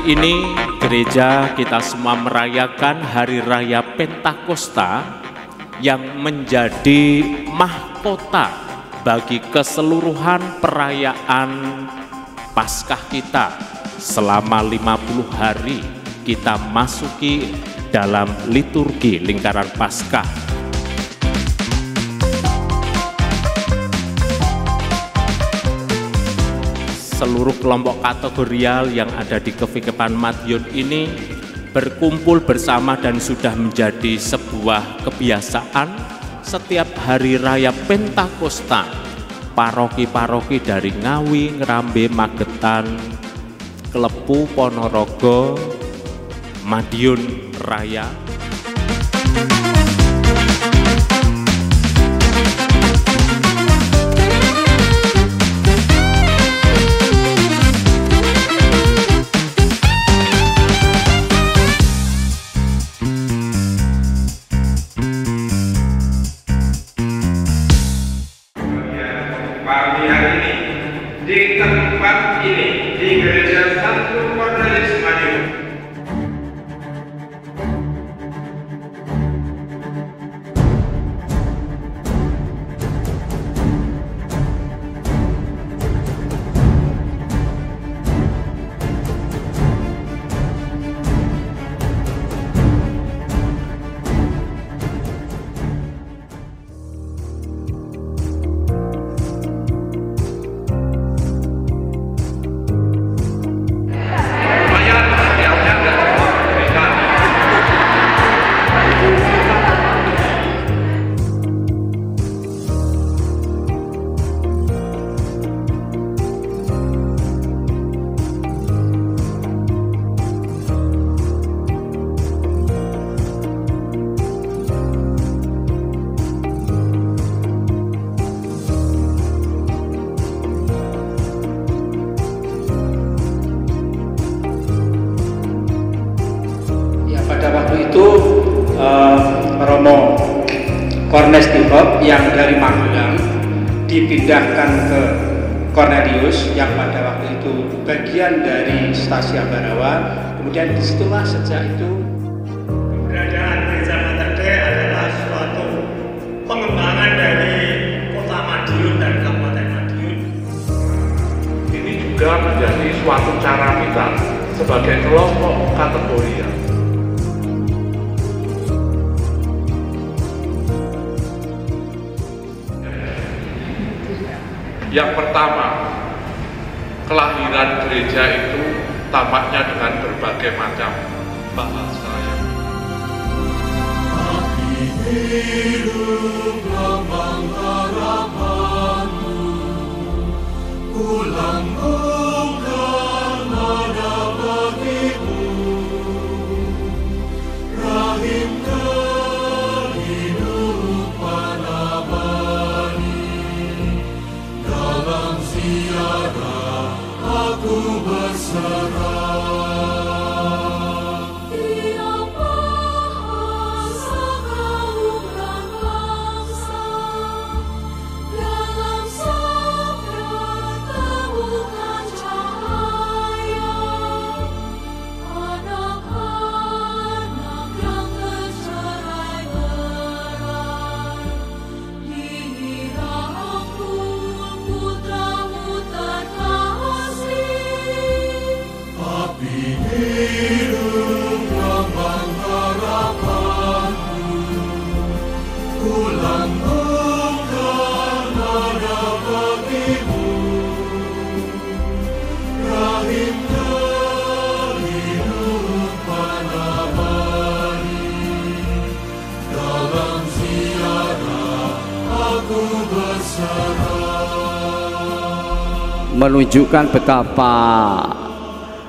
Hari ini gereja kita semua merayakan Hari Raya Pentakosta yang menjadi mahkota bagi keseluruhan perayaan Paskah kita. Selama 50 hari kita masuki dalam liturgi lingkaran Paskah. Seluruh kelompok kategorial yang ada di Kevikepan Madiun ini berkumpul bersama dan sudah menjadi sebuah kebiasaan setiap hari raya Pentakosta. Paroki-paroki dari Ngawi, Ngrambe, Magetan, Klepu, Ponorogo, Madiun Raya, pagi hari ini di tempat ini di Gereja Santo Cornelis Madiun. Pada waktu itu Romo Cornelis Timob yang dari Magelang dipindahkan ke Cornelius yang pada waktu itu bagian dari stasiun Ambarawa. Kemudian disitulah sejak itu keberadaan Gereja Mater Dei adalah suatu pengembangan dari Kota Madiun dan Kabupaten Madiun. Ini juga menjadi suatu cara kita sebagai kelompok kategorial yang pertama, kelahiran gereja itu tampaknya dengan berbagai macam bahasa. Tapi hidup lambang harapanmu, kulambungkan nada bagimu, rahim kehidupan abadi. Dalam ziarah aku berserah. Tiap bahasa kaum dan bangsa, dalam sabda temukan cahaya. Anak-anak yang tercerai-berai, dirangkul putramu terkasih. Api hidup lambang harapanku, kulambungkan nada bagimu, rahim kehidupan abadi. Dalam ziarah aku berserah. Menunjukkan betapa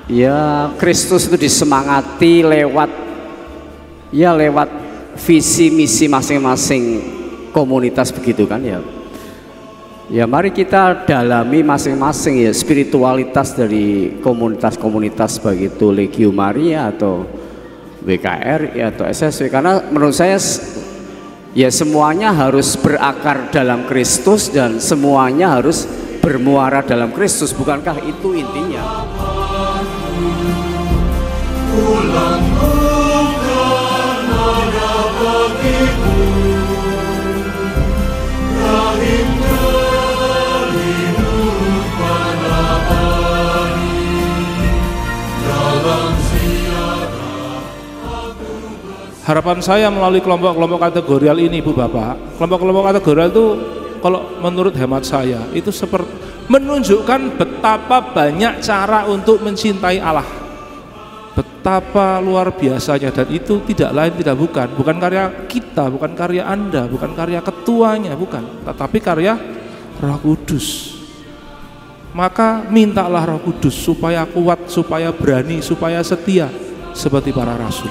ya Kristus itu disemangati lewat visi misi masing-masing komunitas, begitu kan ya. Ya mari kita dalami masing-masing ya spiritualitas dari komunitas-komunitas, baik itu Legium Maria atau WKRI atau SSW, karena menurut saya ya semuanya harus berakar dalam Kristus dan semuanya harus bermuara dalam Kristus. Bukankah itu intinya? Harapan saya melalui kelompok-kelompok kategorial ini, Ibu Bapak, kelompok-kelompok kategorial itu kalau menurut hemat saya itu seperti menunjukkan betapa banyak cara untuk mencintai Allah, betapa luar biasanya, dan itu tidak lain tidak bukan karya kita, bukan karya Anda, bukan karya ketuanya, bukan, tetapi karya Roh Kudus. Maka mintalah Roh Kudus supaya kuat, supaya berani, supaya setia seperti para rasul.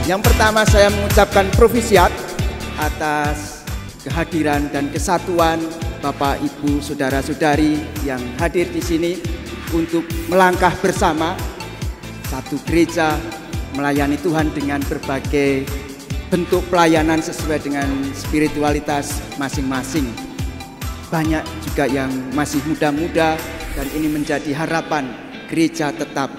Yang pertama, saya mengucapkan profisiat atas kehadiran dan kesatuan Bapak, Ibu, saudara-saudari yang hadir di sini untuk melangkah bersama satu gereja melayani Tuhan dengan berbagai bentuk pelayanan sesuai dengan spiritualitas masing-masing. Banyak juga yang masih muda-muda dan ini menjadi harapan gereja tetap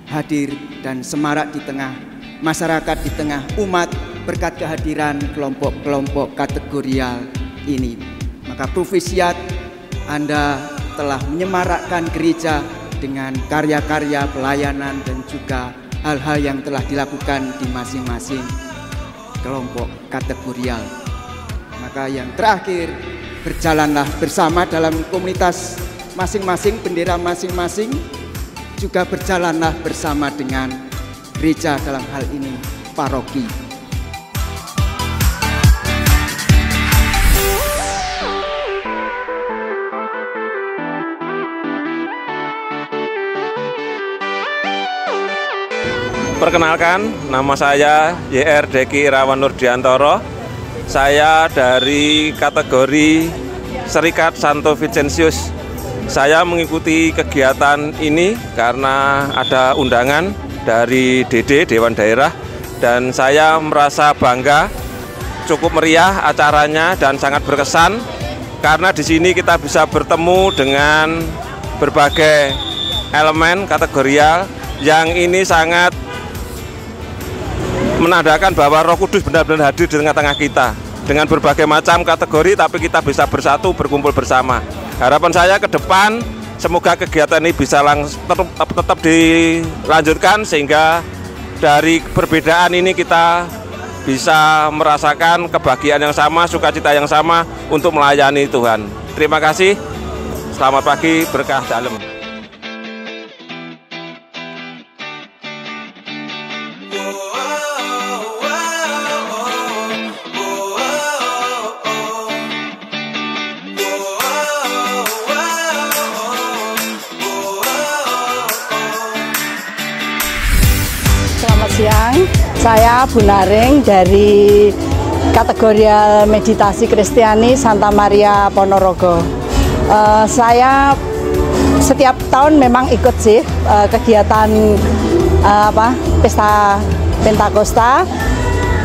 hadir dan semarak di tengah masyarakat, di tengah umat berkat kehadiran kelompok-kelompok kategorial ini. Maka profisiat, Anda telah menyemarakkan gereja dengan karya-karya pelayanan dan juga hal-hal yang telah dilakukan di masing-masing kelompok kategorial. Maka yang terakhir, berjalanlah bersama dalam komunitas masing-masing, bendera masing-masing, juga berjalanlah bersama dengan gereja, dalam hal ini paroki. Perkenalkan, nama saya YR Deki Irawan Nurdiantoro. Saya dari kategori Serikat Santo Vincentius. Saya mengikuti kegiatan ini karena ada undangan dari DD, Dewan Daerah, dan saya merasa bangga, cukup meriah acaranya dan sangat berkesan karena di sini kita bisa bertemu dengan berbagai elemen kategorial yang ini sangat menandakan bahwa Roh Kudus benar-benar hadir di tengah-tengah kita dengan berbagai macam kategori, tapi kita bisa bersatu, berkumpul bersama. Harapan saya ke depan, semoga kegiatan ini bisa tetap dilanjutkan sehingga dari perbedaan ini kita bisa merasakan kebahagiaan yang sama, sukacita yang sama untuk melayani Tuhan. Terima kasih. Selamat pagi, berkah dalam. Siang, saya Bu Naring dari kategorial meditasi Kristiani Santa Maria Ponorogo. Saya setiap tahun memang ikut sih kegiatan pesta Pentakosta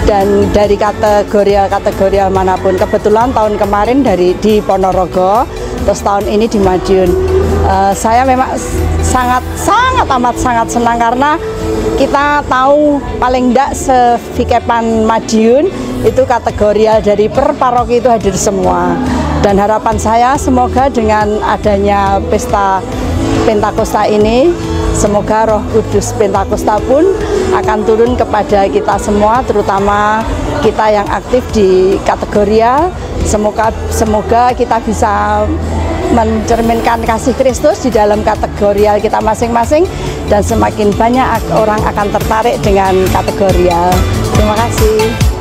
dan dari kategori manapun. Kebetulan tahun kemarin di Ponorogo, terus tahun ini di Madiun. Saya memang sangat senang karena kita tahu paling enggak se-Vikepan Madiun itu kategorial dari per paroki itu hadir semua. Dan harapan saya semoga dengan adanya pesta Pentakosta ini, semoga Roh Kudus Pentakosta pun akan turun kepada kita semua, terutama kita yang aktif di kategorial. Semoga kita bisa mencerminkan kasih Kristus di dalam kategorial kita masing-masing, dan semakin banyak orang akan tertarik dengan kategorial. Terima kasih.